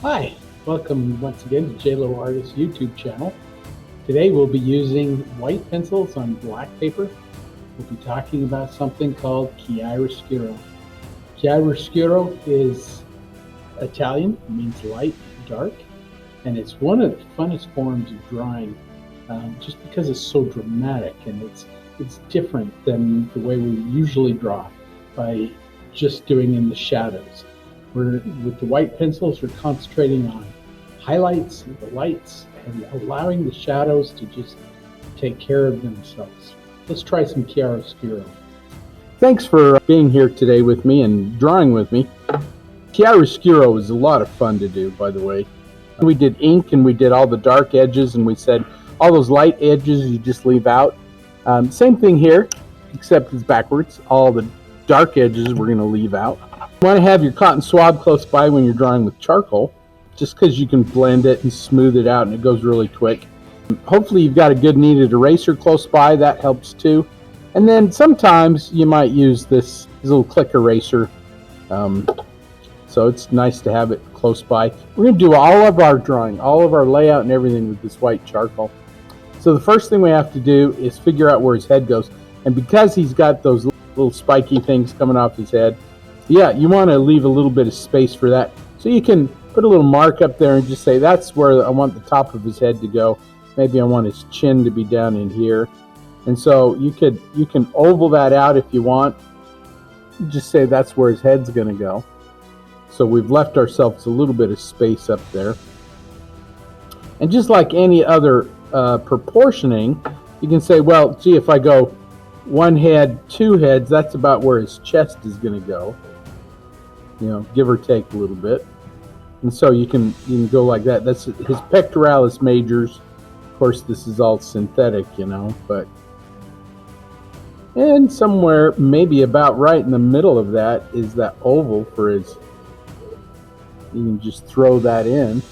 Hi, welcome once again to J Lowe Artist YouTube channel. Today we'll be using white pencils on black paper. We'll be talking about something called chiaroscuro. Chiaroscuro is Italian, it means light, dark, and it's one of the funnest forms of drawing just because it's so dramatic and it's different than the way we usually draw by just doing in the shadows. With the white pencils, we're concentrating on highlights, the lights, and allowing the shadows to just take care of themselves. Let's try some chiaroscuro. Thanks for being here today with me and drawing with me. Chiaroscuro is a lot of fun to do, by the way. We did ink and we did all the dark edges, and we said all those light edges you just leave out. Same thing here, except it's backwards. All the dark edges we're going to leave out. You want to have your cotton swab close by when you're drawing with charcoal, just because you can blend it and smooth it out and it goes really quick. Hopefully you've got a good kneaded eraser close by, that helps too. And then sometimes you might use this little click eraser, so it's nice to have it close by. We're going to do all of our drawing, all of our layout and everything with this white charcoal. So the first thing we have to do is figure out where his head goes. And because he's got those little spiky things coming off his head, yeah, you want to leave a little bit of space for that. So you can put a little mark up there and just say, that's where I want the top of his head to go. Maybe I want his chin to be down in here. And so you can oval that out if you want. Just say that's where his head's going to go. So we've left ourselves a little bit of space up there. And just like any other proportioning, you can say, well, gee, if I go one head, two heads, that's about where his chest is going to go. You know, give or take a little bit. And so you can go like that. That's his pectoralis majors. Of course, this is all synthetic, you know, but and somewhere maybe about right in the middle of that is that oval for his. You can just throw that in.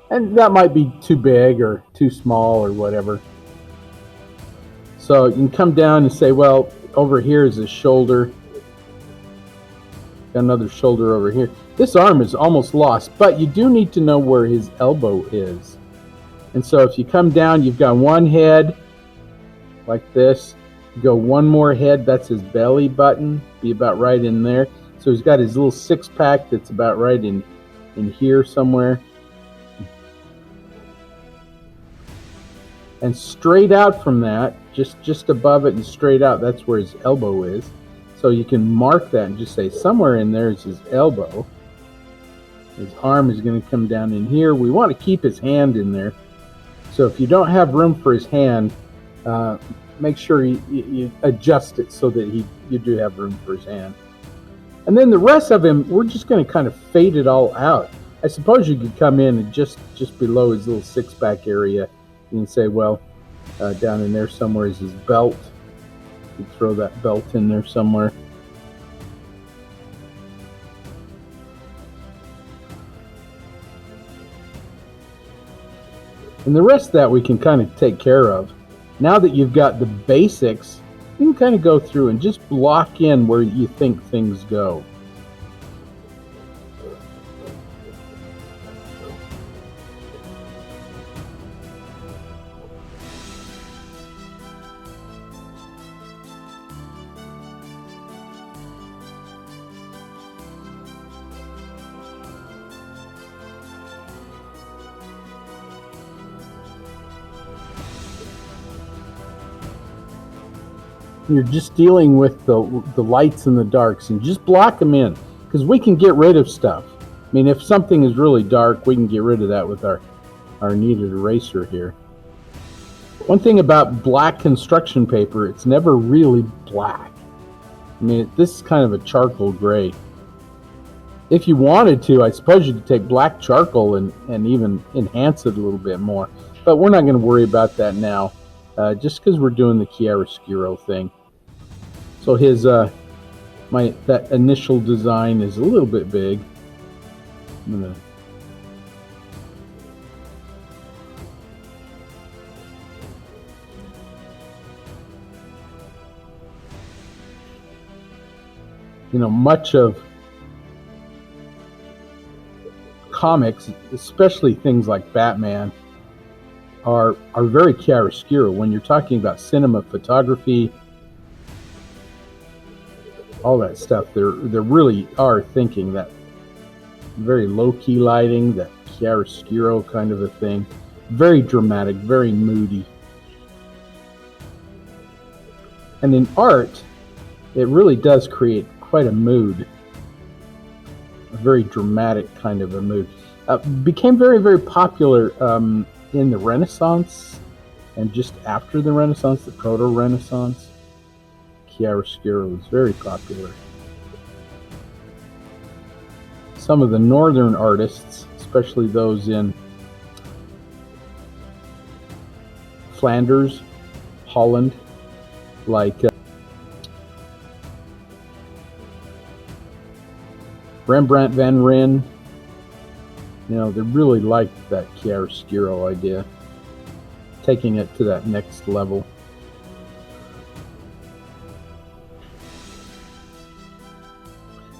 And that might be too big or too small or whatever. So you can come down and say, well, over here is his shoulder. Got another shoulder over here. This arm is almost lost, but you do need to know where his elbow is. And so if you come down, you've got one head like this. You go one more head, that's his belly button, be about right in there. So he's got his little six-pack that's about right in here somewhere. And straight out from that, just above it and straight out, that's where his elbow is. So you can mark that and just say somewhere in there is his elbow. His arm is going to come down in here. We want to keep his hand in there. So if you don't have room for his hand, make sure you adjust it so that you do have room for his hand. And then the rest of him, we're just going to kind of fade it all out. I suppose you could come in and just below his little six-pack area, you can say, well, down in there somewhere is his belt. You can throw that belt in there somewhere. And the rest of that we can kind of take care of. Now that you've got the basics, you can kind of go through and just block in where you think things go. You're just dealing with the lights and the darks, and just block them in, because we can get rid of stuff. I mean, if something is really dark, we can get rid of that with our kneaded eraser here. One thing about black construction paper, it's never really black. I mean, this is kind of a charcoal gray. If you wanted to, I suppose you could take black charcoal and even enhance it a little bit more, but we're not going to worry about that now, just because we're doing the chiaroscuro thing. So his that initial design is a little bit big. I'm gonna much of comics, especially things like Batman, are very chiaroscuro. When you're talking about cinema, photography, all that stuff, they really are thinking that very low-key lighting, that chiaroscuro kind of a thing. Very dramatic, very moody. And in art, it really does create quite a mood. A very dramatic kind of a mood. Became very, very popular in the Renaissance and just after the Renaissance, the Proto-Renaissance. Chiaroscuro was very popular. Some of the northern artists, especially those in Flanders, Holland, like Rembrandt van Rijn, you know, they really liked that chiaroscuro idea, taking it to that next level.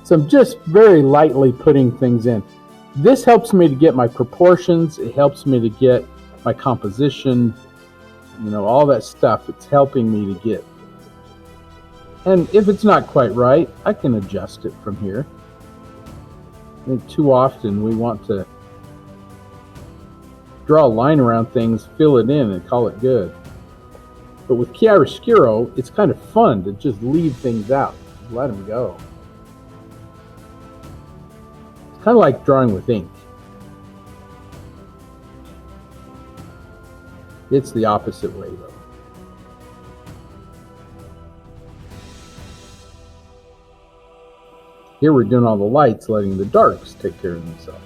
So I'm just very lightly putting things in. This helps me to get my proportions. It helps me to get my composition, you know, all that stuff. It's helping me to get. And if it's not quite right, I can adjust it from here. I think too often we want to draw a line around things, fill it in, and call it good. But with chiaroscuro, it's kind of fun to just leave things out, just let them go. It's kind of like drawing with ink. It's the opposite way, though. Here we're doing all the lights, letting the darks take care of themselves.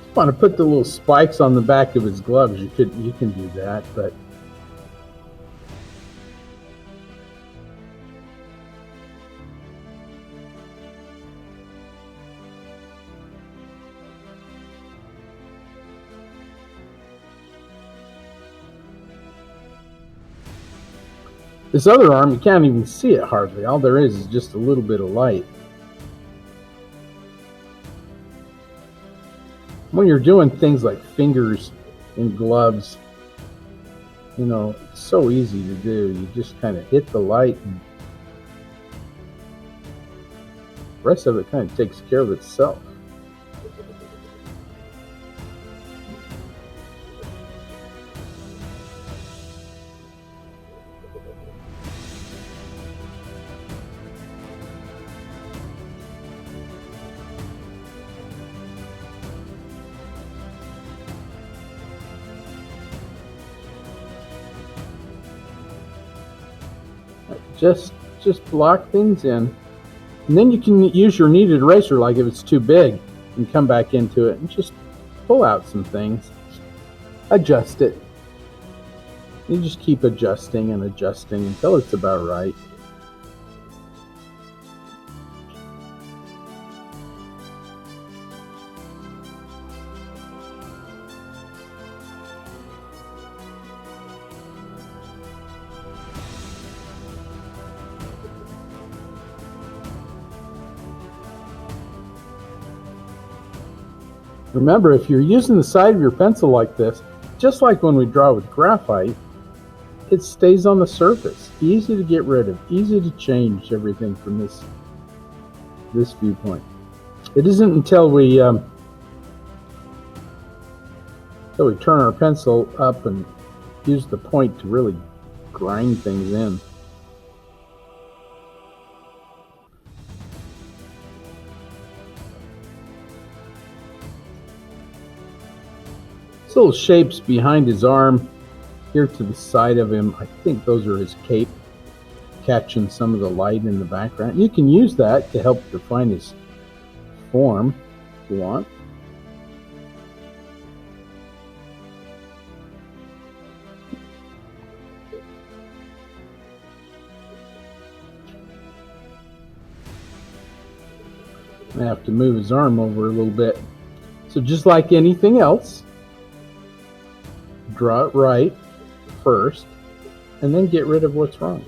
If you want to put the little spikes on the back of his gloves, you can do that, but this other arm, you can't even see it hardly. All there is just a little bit of light. When you're doing things like fingers and gloves, you know, it's so easy to do. You just kind of hit the light and the rest of it kind of takes care of itself. Just block things in, and then you can use your kneaded eraser, like if it's too big, and come back into it and just pull out some things, adjust it. You just keep adjusting and adjusting until it's about right. Remember, if you're using the side of your pencil like this, just like when we draw with graphite, it stays on the surface. Easy to get rid of, easy to change everything from this viewpoint. It isn't until we turn our pencil up and use the point to really grind things in. Little shapes behind his arm here to the side of him, I think those are his cape, catching some of the light in the background. You can use that to help define his form if you want. I have to move his arm over a little bit. So just like anything else, draw it right first, and then get rid of what's wrong.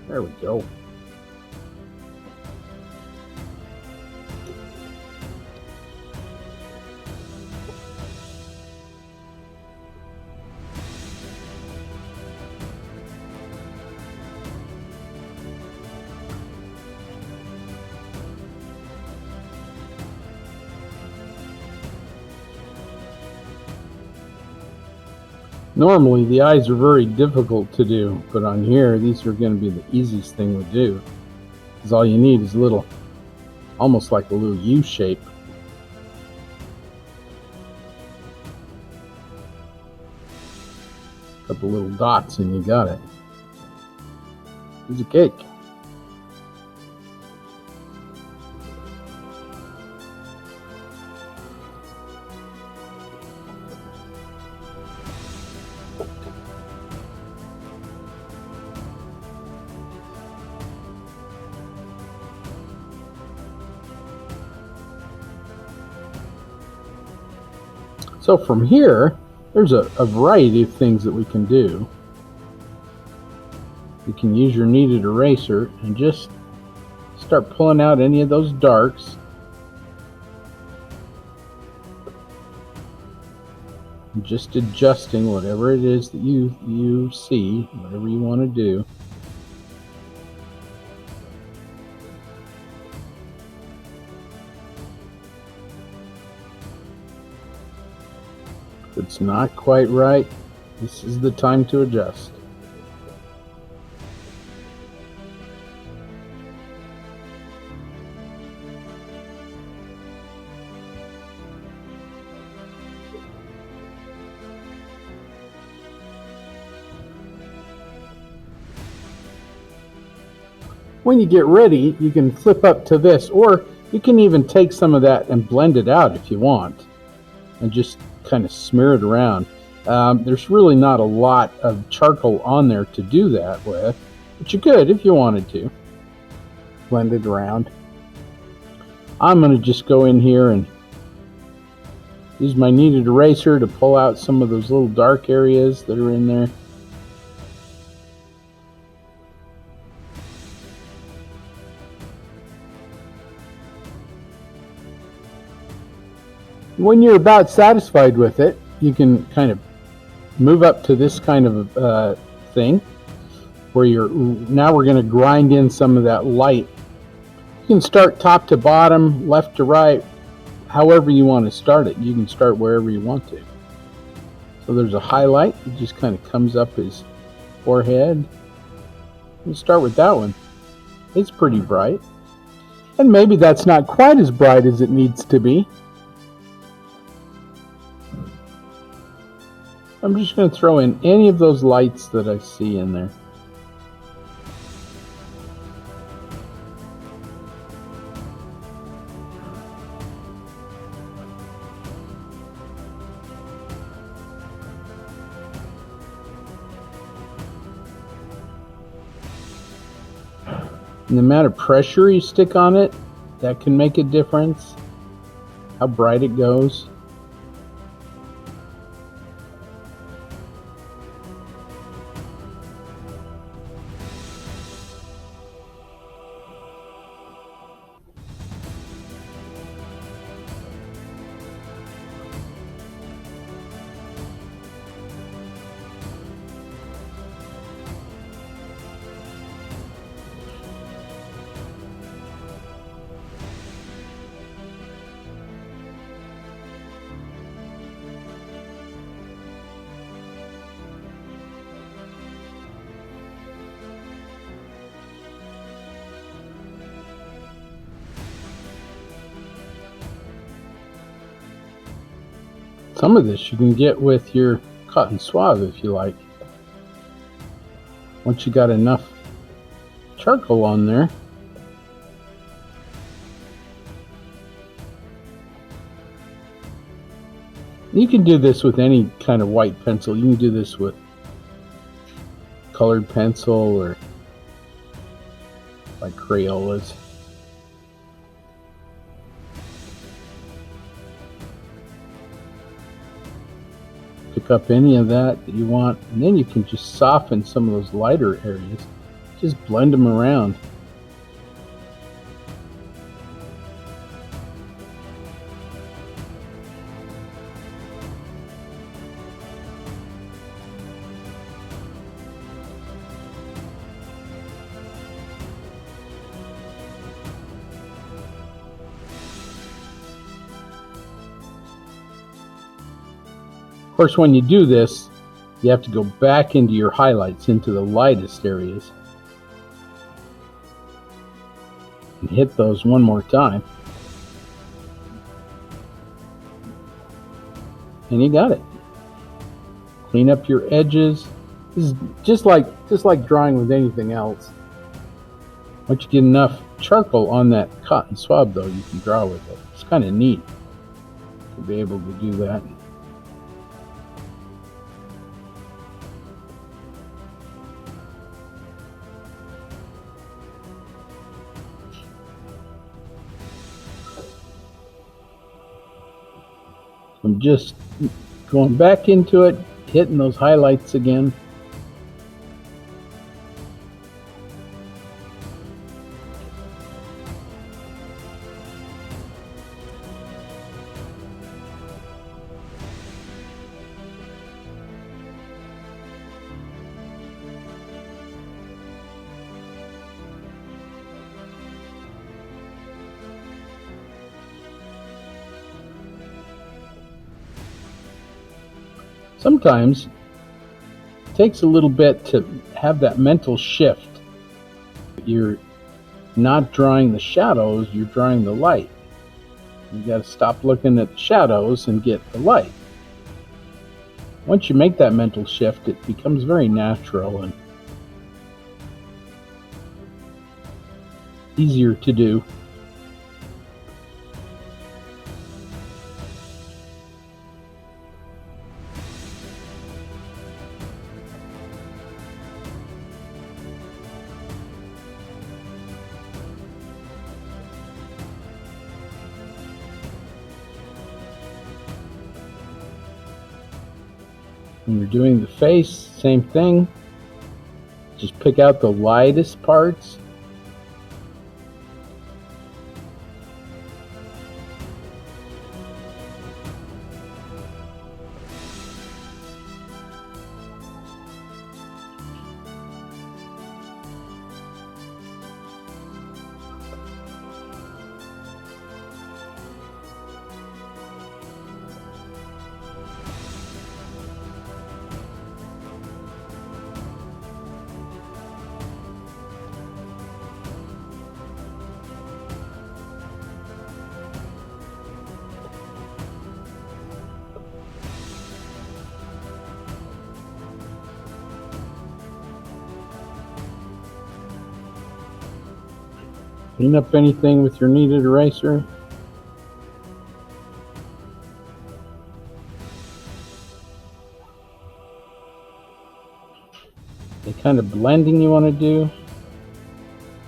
There we go. Normally the eyes are very difficult to do, but on here these are going to be the easiest thing to do, because all you need is a little, almost like a little U shape. A couple little dots and you got it. It's a cake. So from here, there's a variety of things that we can do. You can use your kneaded eraser and just start pulling out any of those darks. And just adjusting whatever it is that you see, whatever you want to do. If it's not quite right, this is the time to adjust. When you get ready, you can flip up to this, or you can even take some of that and blend it out if you want, and just kind of smear it around. There's really not a lot of charcoal on there to do that with, but you could if you wanted to. Blend it around. I'm going to just go in here and use my kneaded eraser to pull out some of those little dark areas that are in there. When you're about satisfied with it, you can kind of move up to this kind of thing where now we're going to grind in some of that light. You can start top to bottom, left to right, however you want to start it. You can start wherever you want to. So there's a highlight. It just kind of comes up his forehead. You start with that one. It's pretty bright. And maybe that's not quite as bright as it needs to be. I'm just going to throw in any of those lights that I see in there. And the amount of pressure you stick on it, that can make a difference. How bright it goes. Some of this you can get with your cotton swab if you like. Once you got enough charcoal on there, you can do this with any kind of white pencil. You can do this with colored pencil or like Crayolas. Pick up any of that you want, and then you can just soften some of those lighter areas Just blend them around. Of course, when you do this, you have to go back into your highlights, into the lightest areas, and hit those one more time. And you got it. Clean up your edges. This is just like drawing with anything else. Once you get enough charcoal on that cotton swab, though, you can draw with it. It's kind of neat to be able to do that. I'm just going back into it, hitting those highlights again. Sometimes it takes a little bit to have that mental shift. You're not drawing the shadows, you're drawing the light. You got to stop looking at the shadows and get the light. Once you make that mental shift, it becomes very natural and easier to do. When you're doing the face, same thing. Just pick out the lightest parts. Clean up anything with your kneaded eraser. The kind of blending you want to do.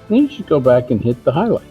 Then you should go back and hit the highlights.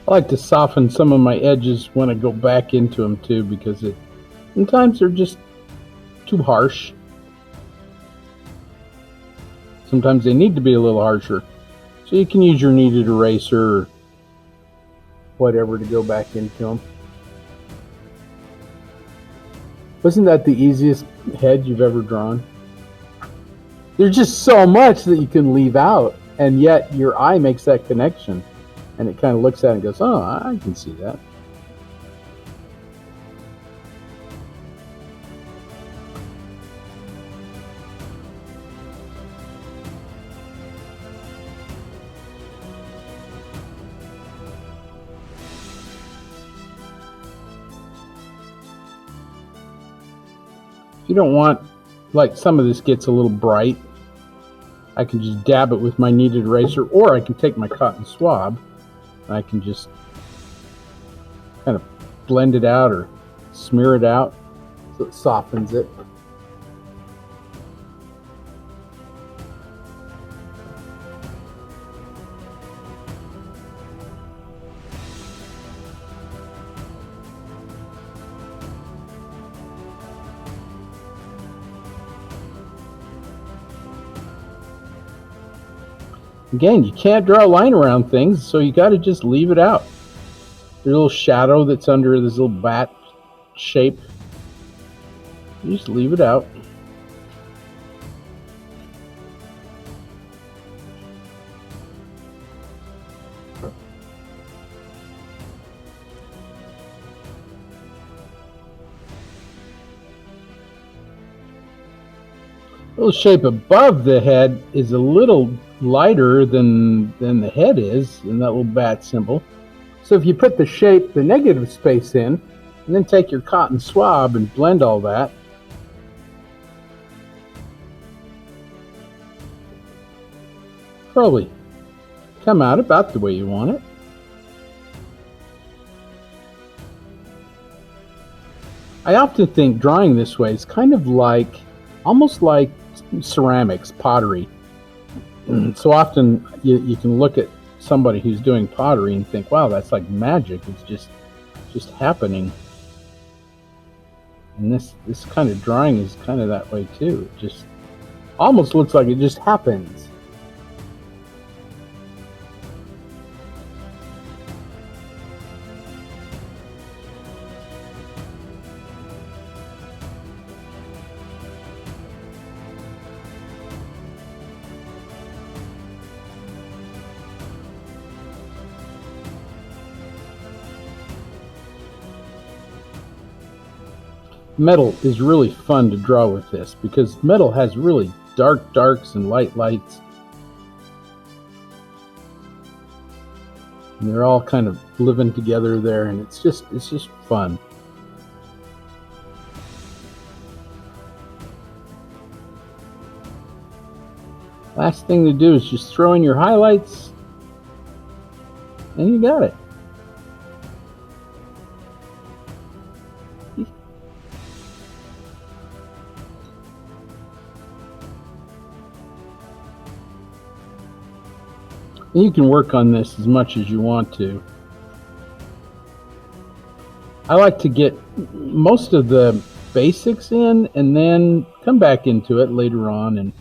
I like to soften some of my edges when I go back into them too, because sometimes they're just too harsh. Sometimes they need to be a little harsher. So you can use your kneaded eraser or whatever to go back into them. Wasn't that the easiest head you've ever drawn? There's just so much that you can leave out, and yet your eye makes that connection. And it kind of looks at it and goes, oh, I can see that. If you don't want, like some of this gets a little bright, I can just dab it with my kneaded eraser, or I can take my cotton swab and I can just kind of blend it out or smear it out so it softens it. Again, you can't draw a line around things, so you got to just leave it out. There's a little shadow that's under this little bat shape. You just leave it out. The little shape above the head is a little lighter than the head is in that little bat symbol. So if you put the shape, the negative space in, and then take your cotton swab and blend all that, probably come out about the way you want it. I often think drawing this way is kind of like, almost like ceramics, pottery. So often you can look at somebody who's doing pottery and think, wow, that's like magic. It's just happening. And this kind of drawing is kind of that way too. It just almost looks like it just happens. Metal is really fun to draw with this because metal has really dark darks and light lights. And they're all kind of living together there, and it's just fun. Last thing to do is just throw in your highlights and you got it. You can work on this as much as you want to. I like to get most of the basics in and then come back into it later on and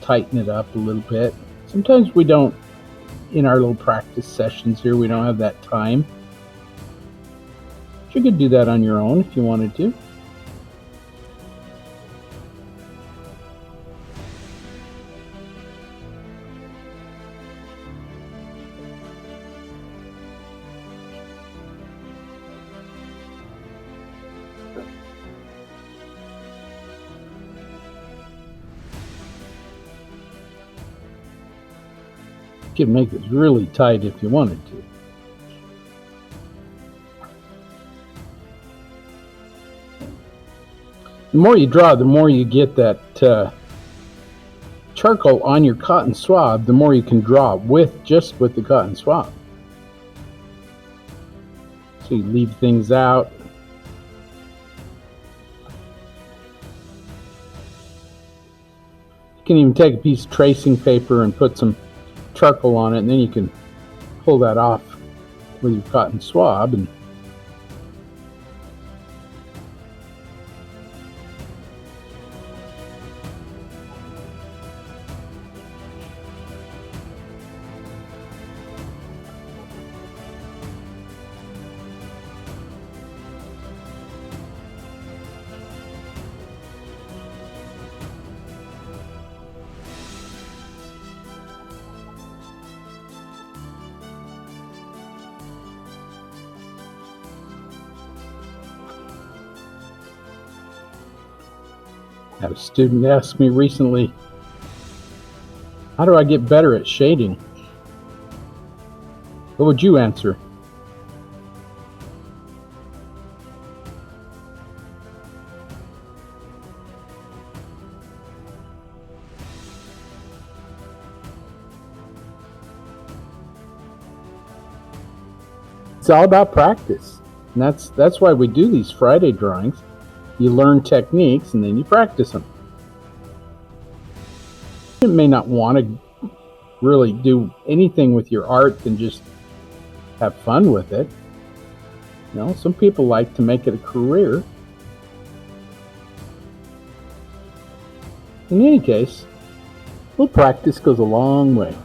tighten it up a little bit. Sometimes we don't, in our little practice sessions here, we don't have that time. But you could do that on your own if you wanted to. You could make this really tight if you wanted to. The more you draw, the more you get that charcoal on your cotton swab, the more you can draw just with the cotton swab. So you leave things out. You can even take a piece of tracing paper and put some charcoal on it, and then you can pull that off with your cotton swab and I had a student ask me recently, how do I get better at shading? What would you answer? It's all about practice. And that's why we do these Friday drawings. You learn techniques and then you practice them. You may not want to really do anything with your art than just have fun with it. You know, some people like to make it a career. In any case, a little practice goes a long way.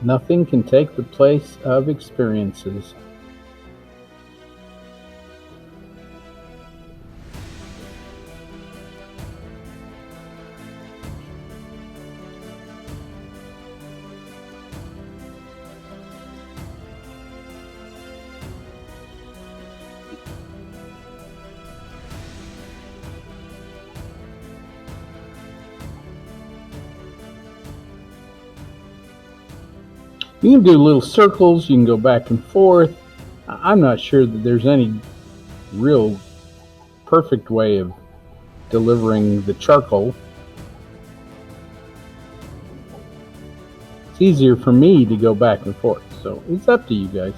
Nothing can take the place of experiences. You can do little circles, you can go back and forth. I'm not sure that there's any real perfect way of delivering the charcoal. It's easier for me to go back and forth, so it's up to you guys.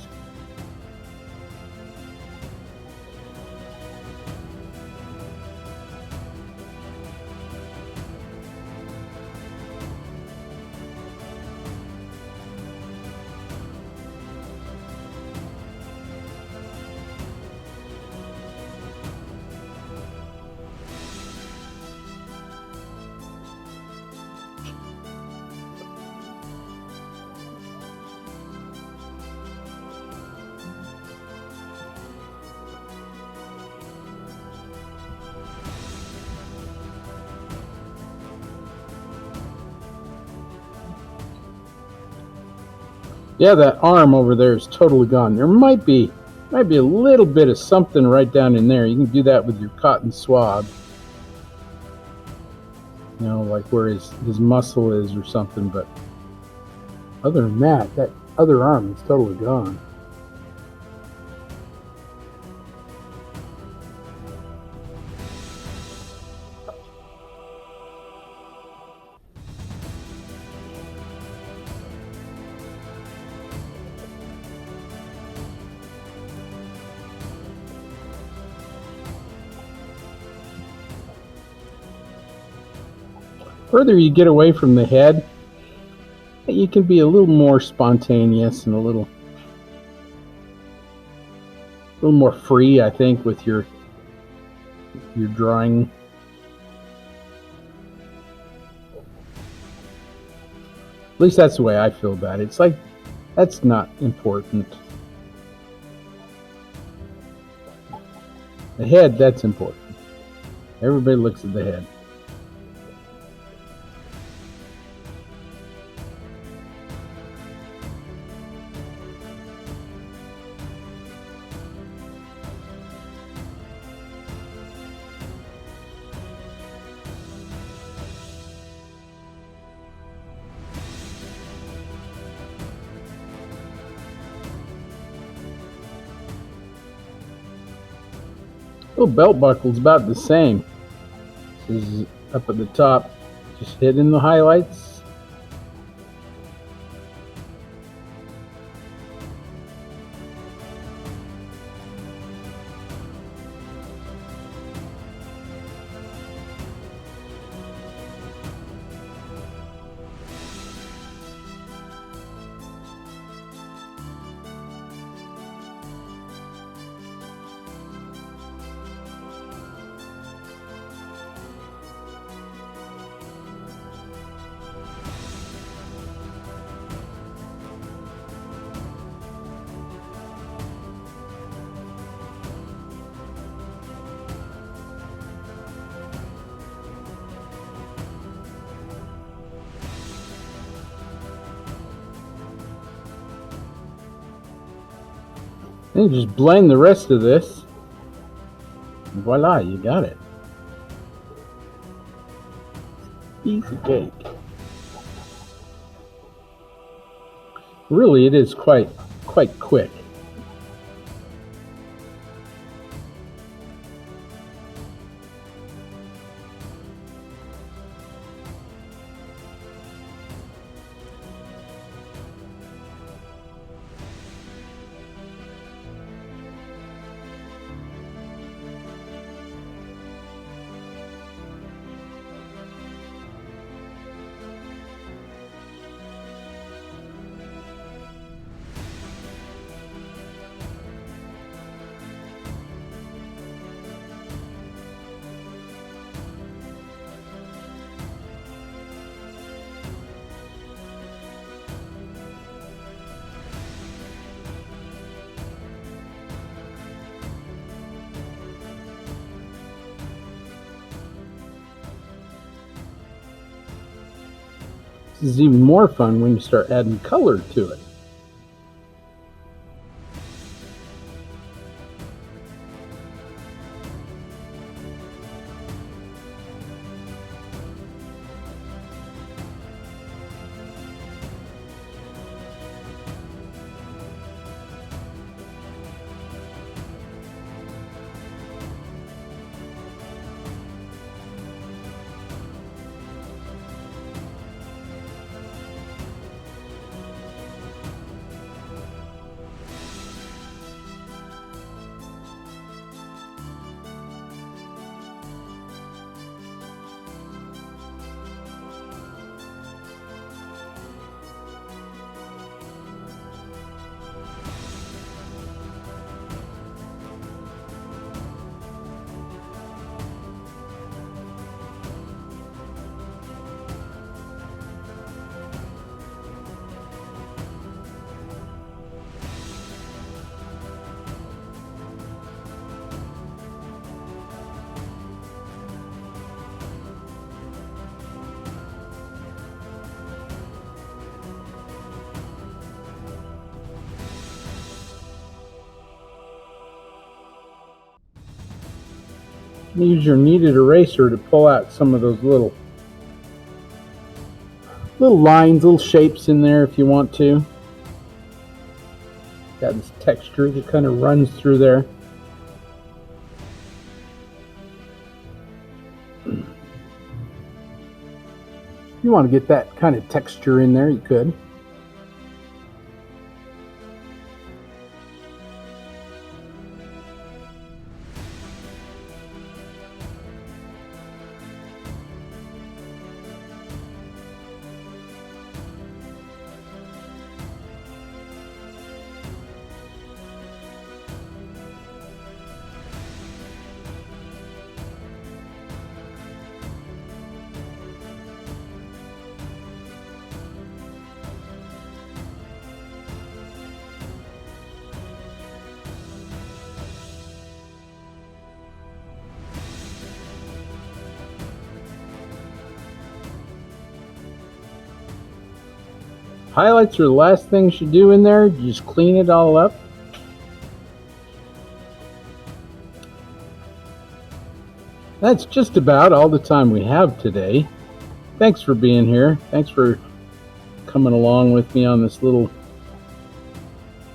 Yeah, that arm over there is totally gone. There might be a little bit of something right down in there. You can do that with your cotton swab. You know, like where his muscle is or something, but other than that, that other arm is totally gone. Further you get away from the head, you can be a little more spontaneous and a little more free, I think, with your drawing. At least that's the way I feel about it. It's like, that's not important. The head, that's important. Everybody looks at the head. Little belt buckle's about the same. This is up at the top, just hitting the highlights. And just blend the rest of this. And voila, you got it. Easy cake. Really, it is quite quick. This is even more fun when you start adding color to it. Use your kneaded eraser to pull out some of those little lines, little shapes in there if you want to. Got this texture that kind of runs through there. If you want to get that kind of texture in there, you could. Highlights are the last things you do in there. You just clean it all up. That's just about all the time we have today. Thanks for being here. Thanks for coming along with me on this little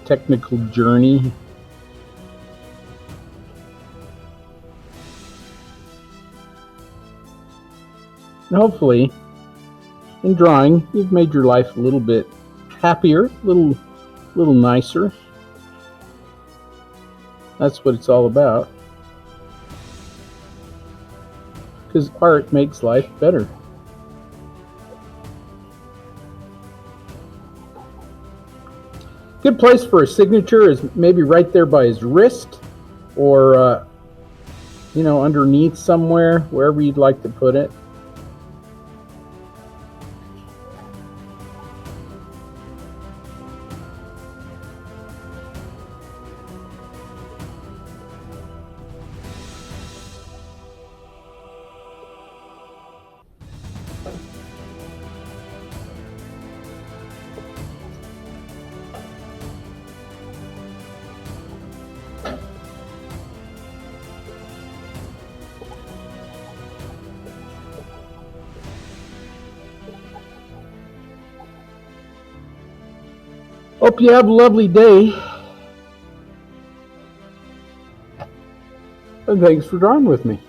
technical journey. And hopefully, in drawing, you've made your life a little bit happier, a little nicer. That's what it's all about. Because art makes life better. Good place for a signature is maybe right there by his wrist, or you know, underneath somewhere, wherever you'd like to put it. Hope you have a lovely day. And thanks for drawing with me.